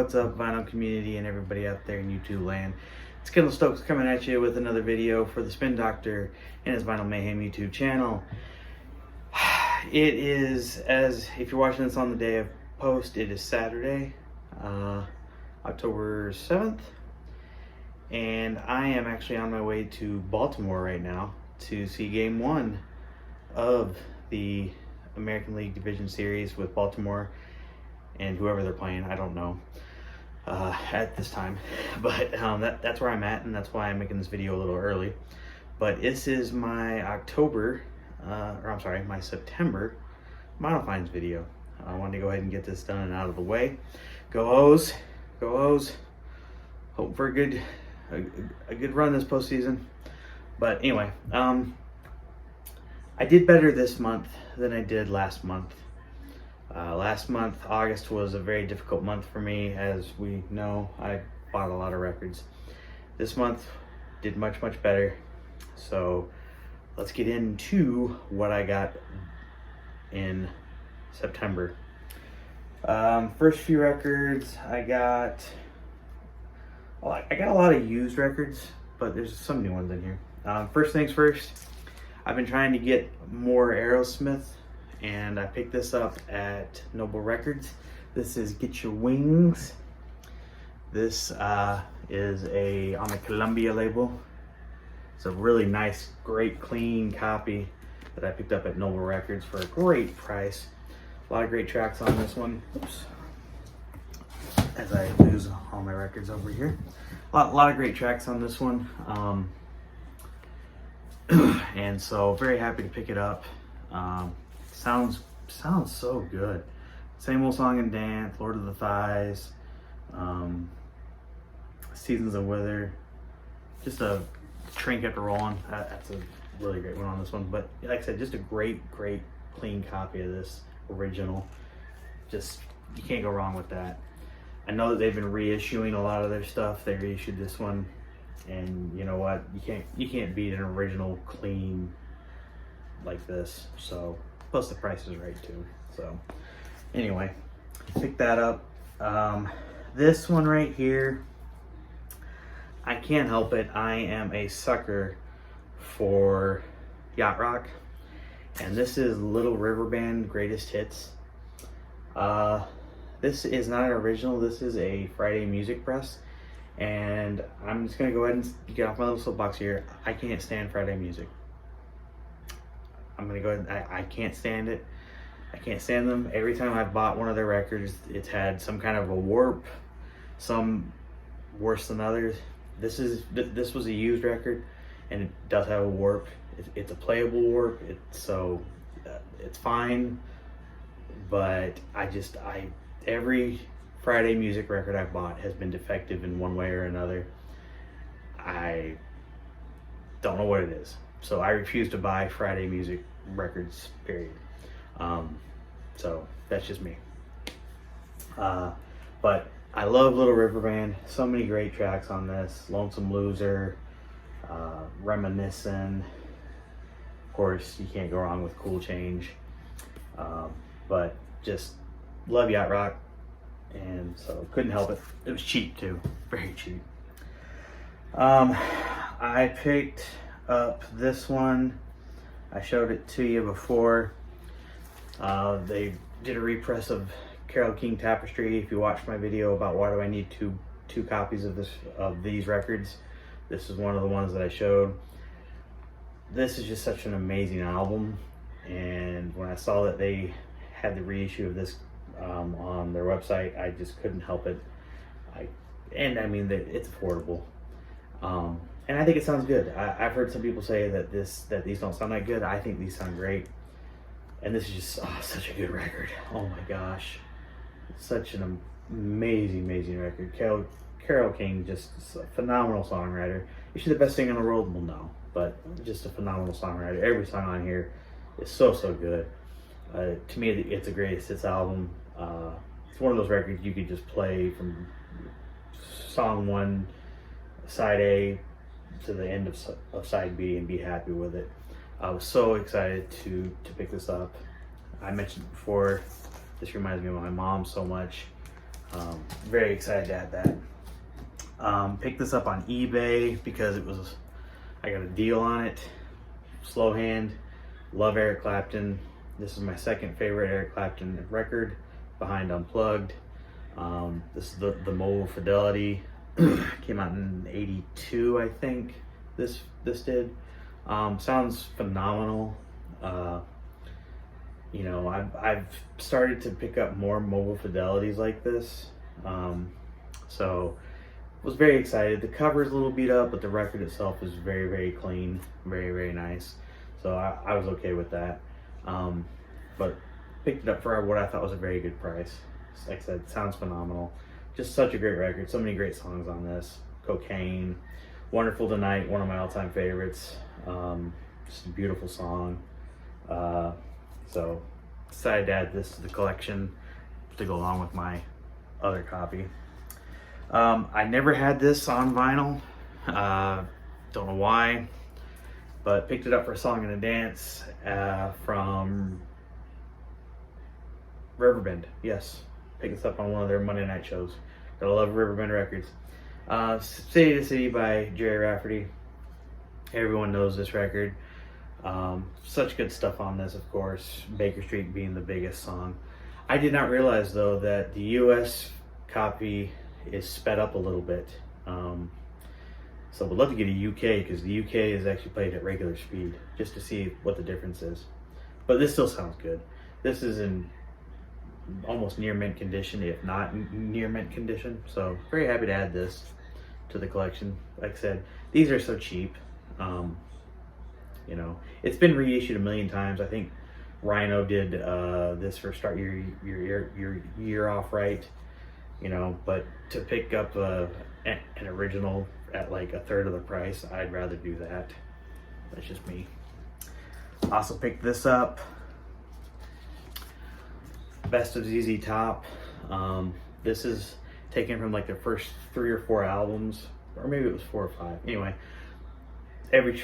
What's up, vinyl community and everybody out there in YouTube land? It's Kendall Stokes coming at you with another video for the Spin Doctor and his Vinyl Mayhem YouTube channel. It is, as if you're watching this on the day of post, it is Saturday, October 7th, and I am actually on my way to Baltimore right now to see Game 1 of the American League Division Series with Baltimore and whoever they're playing. I don't know at this time, but that's where I'm at, and that's why I'm making this video a little early. But this is my my September Model Finds video. I wanted to go ahead and get this done and out of the way. Go O's, go O's. Hope for a good run this postseason. But anyway, I did better this month than I did last month. Last month, August, was a very difficult month for me. As we know, I bought a lot of records. This month did much better. So let's get into what I got in September. First few records, I got a lot of used records, but there's some new ones in here. First things first, I've been trying to get more Aerosmith, and I picked this up at Noble Records. This is Get Your Wings. This is on the Columbia label. It's a really nice, great, clean copy that I picked up at Noble Records for a great price. A lot of great tracks on this one. Oops. As I lose all my records over here. A lot of great tracks on this one. And so very happy to pick it up. Sounds so good. Same Old Song and Dance, Lord of the Thighs, Seasons of Wither. Just a train kept rolling. That's a really great one on this one. But like I said, just a great clean copy of this original. Just, you can't go wrong with that. I know that they've been reissuing a lot of their stuff. They reissued this one, and you know what? You can't beat an original clean like this. So plus the price is right too. So anyway, pick that up. This one right here, I can't help it. I am a sucker for yacht rock, and this is Little River Band Greatest Hits. This is not an original. This is a Friday Music Press, and I'm just gonna go ahead and get off my little soapbox here. I can't stand Friday music. I'm gonna go ahead. I can't stand it. I can't stand them. Every time I've bought one of their records, it's had some kind of a warp, some worse than others. This was a used record, and it does have a warp. It's a playable warp. It's fine, but every Friday music record I've bought has been defective in one way or another. I don't know what it is. So I refuse to buy Friday music records, period. So that's just me. But I love Little River Band. So many great tracks on this. Lonesome Loser, Reminiscin'. Of course, you can't go wrong with Cool Change. But just love yacht rock. And so couldn't help it. It was cheap too, very cheap. I picked up this one. I showed it to you before. They did a repress of Carole King Tapestry. If you watched my video about why do I need two copies of these records, this is one of the ones that I showed. This is just such an amazing album, and when I saw that they had the reissue of this on their website, I just couldn't help it. I mean, it's affordable. And I think it sounds good. I've heard some people say that these don't sound that good. I think these sound great. And this is just such a good record. Oh my gosh. Such an amazing record. Carole King, just a phenomenal songwriter. Is she the best singer in the world? Well, no. But just a phenomenal songwriter. Every song on here is so good. To me, it's a greatest hits album. It's one of those records you could just play from song 1, side A, to the end of side B and be happy with it. I was so excited to pick this up. I mentioned before, this reminds me of my mom so much. Very excited to add that. Picked this up on eBay because I got a deal on it. Slow Hand, love Eric Clapton. This is my second favorite Eric Clapton record, behind Unplugged. This is the Mobile Fidelity. Came out in '82, I think. This did. Sounds phenomenal. You know, I've started to pick up more Mobile Fidelities like this. So was very excited. The cover is a little beat up, but the record itself is very, very clean, very, very nice. So I was okay with that. But picked it up for what I thought was a very good price. Like I said, sounds phenomenal. Just such a great record. So many great songs on this. Cocaine, Wonderful Tonight, one of my all-time favorites. Just a beautiful song. So decided to add this to the collection to go along with my other copy. I never had this on vinyl. Don't know why, but picked it up for a song and a dance from Riverbend. Yes, picked this up on one of their Monday night shows. Gotta love Riverbend Records. City to City by Jerry Rafferty. Everyone knows this record. Such good stuff on this, of course. Baker Street being the biggest song. I did not realize though that the US copy is sped up a little bit. So we'd love to get a UK, because the UK is actually played at regular speed, just to see what the difference is. But this still sounds good. This is in almost near mint condition, if not near mint condition. So very happy to add this to the collection. Like I said, these are so cheap. You know, it's been reissued a million times. I think Rhino did this for Start Your Year Off Right. You know, but to pick up an original at like a third of the price, I'd rather do that. That's just me. Also picked this up. Best of ZZ Top. This is taken from like their first 3 or 4 albums, or maybe it was 4 or 5. Anyway, every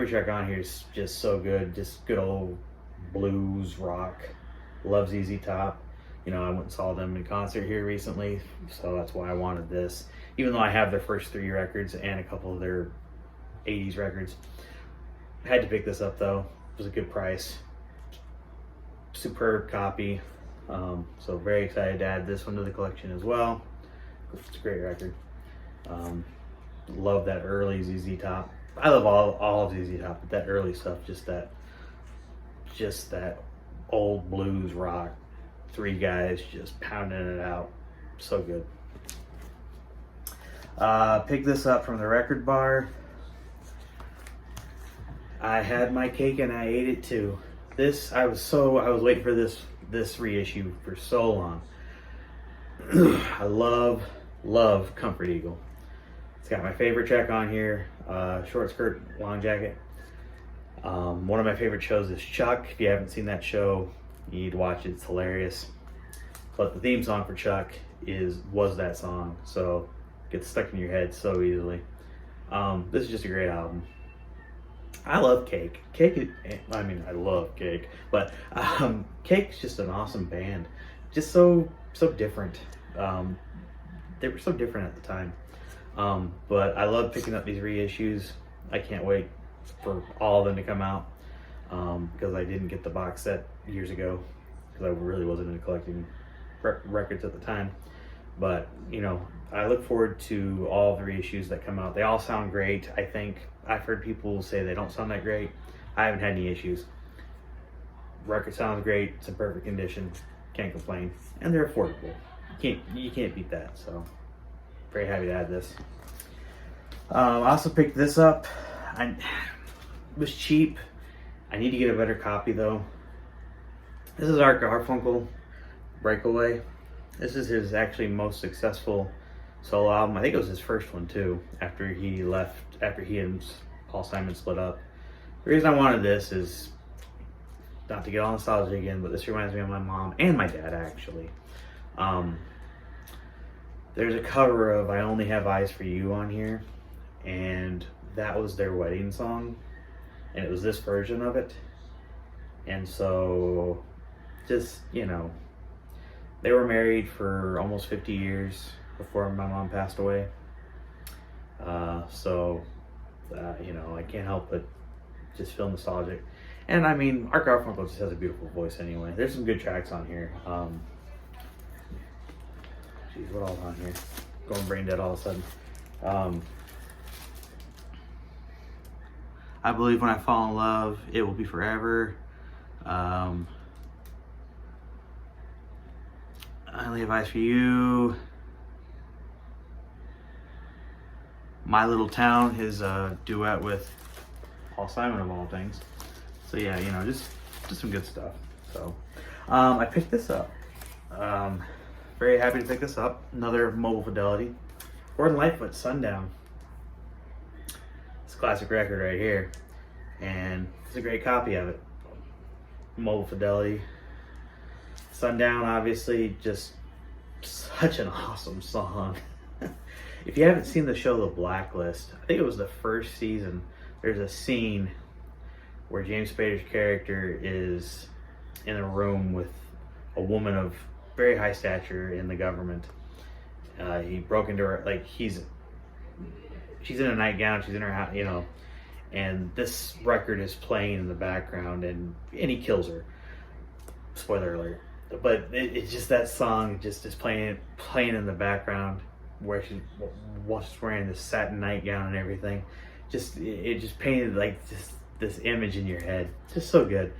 track on here is just so good. Just good old blues rock. Love ZZ Top. You know, I went and saw them in concert here recently, so that's why I wanted this. Even though I have their first 3 records and a couple of their 80s records. I had to pick this up though. It was a good price. Superb copy. So very excited to add this one to the collection as well. It's a great record. Love that early ZZ Top. I love all of ZZ Top, but that early stuff, just that old blues rock. 3 guys just pounding it out. So good. Picked this up from the Record Bar. I had my cake and I ate it too. I was waiting for this reissue for so long. I love Comfort Eagle. It's got my favorite track on here, Short Skirt, Long Jacket. One of my favorite shows is Chuck. If you haven't seen that show, you need to watch it. It's hilarious. But the theme song for Chuck was that song, so it gets stuck in your head so easily. This is just a great album. I love Cake. I love Cake, but Cake's just an awesome band. Just so different. They were so different at the time. But I love picking up these reissues. I can't wait for all of them to come out, because I didn't get the box set years ago, because I really wasn't into collecting records at the time. But you know, I look forward to all the reissues that come out. They all sound great. I think I've heard people say they don't sound that great. I haven't had any issues. Record sounds great. It's in perfect condition. Can't complain, and they're affordable. You can't beat that. So very happy to add this. I also picked this up. It was cheap. I need to get a better copy though. This is Art Garfunkel, Breakaway. This is his actually most successful solo album. I think it was his first one too, after he and Paul Simon split up. The reason I wanted this is, not to get all nostalgic again, but this reminds me of my mom and my dad actually. There's a cover of I Only Have Eyes for You on here, and that was their wedding song, and it was this version of it. And so, just, you know, They were married for almost 50 years before my mom passed away. You know, I can't help but just feel nostalgic. And I mean, Art Garfunkel just has a beautiful voice anyway. There's some good tracks on here. Geez, what all's on here? Going brain dead all of a sudden. I Believe When I Fall in Love, It Will Be Forever. I Only Have Eyes for You. My Little Town, his duet with Paul Simon of all things. So yeah, you know, just some good stuff. So I picked this up. Very happy to pick this up. Another Mobile Fidelity. Gordon Lightfoot, Sundown. It's a classic record right here, and it's a great copy of it. Mobile Fidelity. Sundown, obviously, just such an awesome song. If you haven't seen the show The Blacklist, I think it was the first season, there's a scene where James Spader's character is in a room with a woman of very high stature in the government. He broke into her, like, she's in a nightgown, she's in her house, you know, and this record is playing in the background, and he kills her. Spoiler alert. But it's just that song just is playing in the background where she's wearing this satin nightgown and everything. It just painted like this image in your head. Just so good.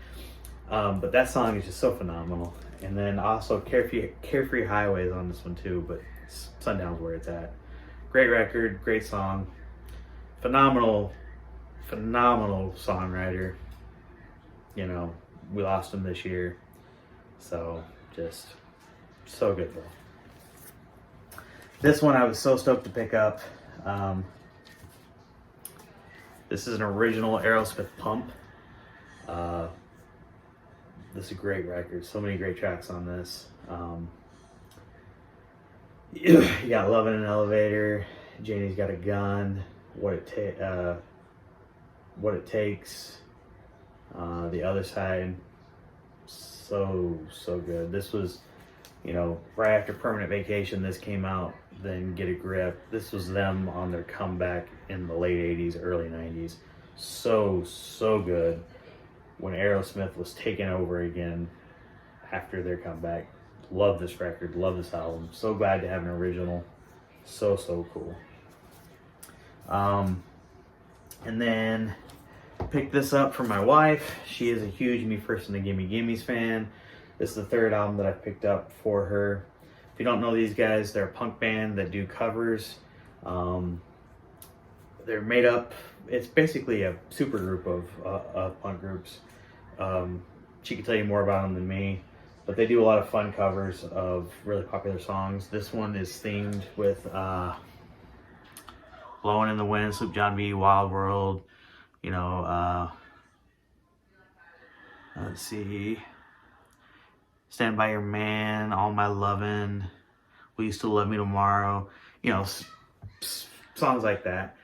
But that song is just so phenomenal. And then also Carefree Highway is on this one too, but Sundown's where it's at. Great record, great song. Phenomenal songwriter. You know, we lost him this year. So, just so good though. This one I was so stoked to pick up. This is an original Aerosmith Pump. This is a great record. So many great tracks on this. You got Love in an Elevator, Janie's Got a Gun, What It Takes, The Other Side. So good. This was, you know, right after Permanent Vacation, this came out. Then Get a Grip. This was them on their comeback in the late 80s, early 90s. So good. When Aerosmith was taking over again after their comeback. Love this record, love this album. So glad to have an original. So cool. And then picked this up for my wife. She is a huge Me First and the Gimme Gimmes fan. This is the third album that I picked up for her. If you don't know these guys, they're a punk band that do covers. They're made up, it's basically a super group of punk groups. She can tell you more about them than me, but they do a lot of fun covers of really popular songs. This one is themed with Blowing in the Wind, Sloop John B., Wild World, you know, let's see, Stand By Your Man, All My Lovin', Will You Still Love Me Tomorrow, you know, songs like that.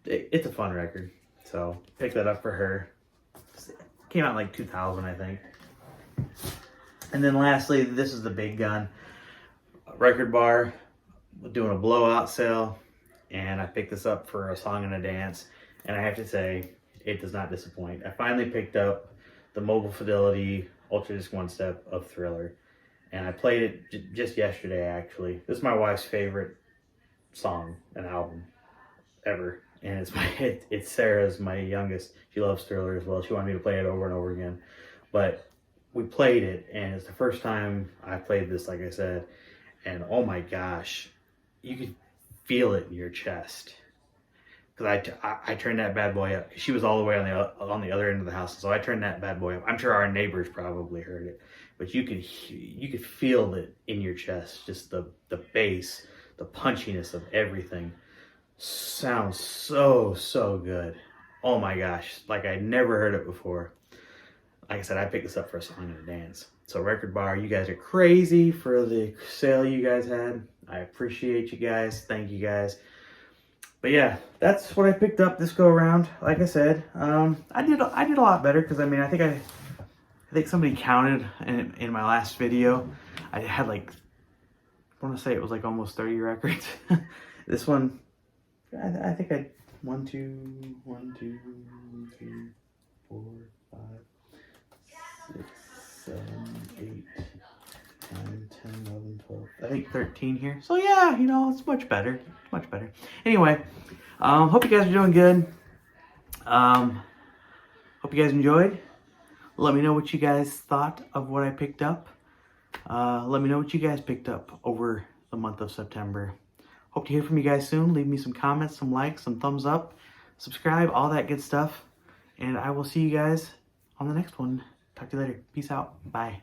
It's a fun record, so pick that up for her. Came out in like 2000, I think. And then lastly, this is the big gun. Record Bar, doing a blowout sale, and I picked this up for A Song and a Dance, and I have to say, it does not disappoint. I finally picked up the Mobile Fidelity Ultra Disc One Step of Thriller, and I played it just yesterday, actually. This is my wife's favorite song and album ever, and it's Sarah's, my youngest. She loves Thriller as well. She wanted me to play it over and over again, but we played it, and it's the first time I played this, like I said, and oh my gosh, you could feel it in your chest. Because I turned that bad boy up. She was all the way on the other end of the house, so I turned that bad boy up. I'm sure our neighbors probably heard it, but you could feel it in your chest. Just the bass, the punchiness of everything sounds so good. Oh my gosh, like I never heard it before. Like I said, I picked this up for A Song and a Dance. So Record Bar, you guys are crazy for the sale you guys had. I appreciate you guys. Thank you guys. But yeah, that's what I picked up this go around. Like I said, I did a lot better because I mean I think somebody counted in my last video. I had like, I want to say it was like almost 30 records. This one, I think I 1, 2, 3, 4, 5, 6, 7, 8, 9, 10, 11, 12. I think 13 here. So yeah, you know, it's much better. Much better. Anyway, hope you guys are doing good. Hope you guys enjoyed. Let me know what you guys thought of what I picked up. Let me know what you guys picked up over the month of September. Hope to hear from you guys soon. Leave me some comments, some likes, some thumbs up, subscribe, all that good stuff. And I will see you guys on the next one. Talk to you later. Peace out. Bye.